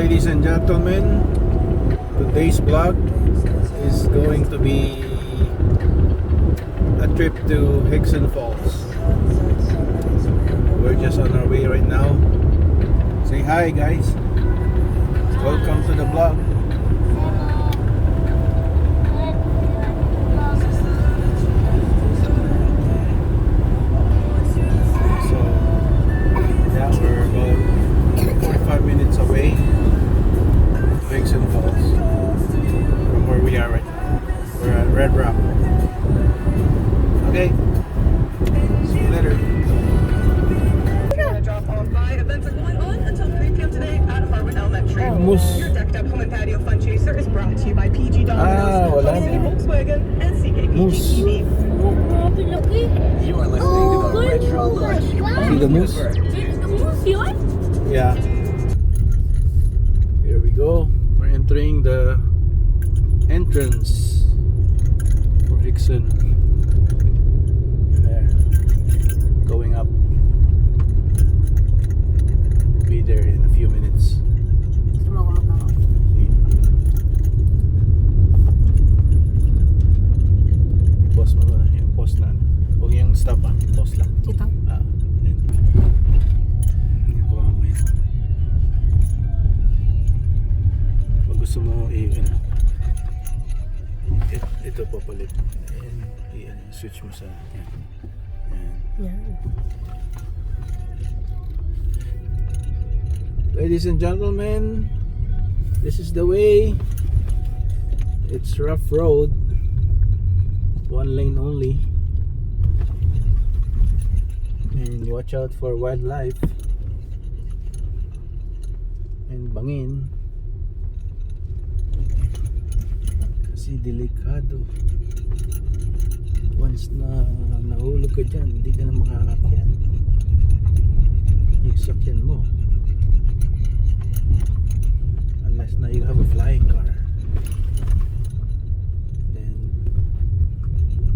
ladies and gentlemen, today's vlog is going to be a trip to Hixon Falls. We're just on our way right now. Say hi guys. Welcome to the vlog. So yeah, we're about 45 minutes away to Hixon Falls from where we are right now. We're at Red Rock. Okay, see you later. Drop off by. Events are going on until 3 p.m. today at Harvard Elementary. Your decked up home and patio fun chaser is brought to you by PG Domino's, wala na. Volkswagen, and CKPG TV. You are listening to the Retro Lunch. See the moose? Yeah. Here we go. We're entering the entrance for Hixon. There. Going up. We'll be there in a few minutes. Pause mo na yung pause na. Huwag yung stop pause lang. Ito? Yan. Kuha mo yan. Pag gusto mo ito papalit. Ayan, switch mo sa yan. Yan. Ladies and gentlemen, this is the way. It's rough road, one lane only, and watch out for wildlife and bangin kasi delikado. Once na nahulog ka dyan, hindi ka na makakakyan yung sakyan mo unless na you have a flying car.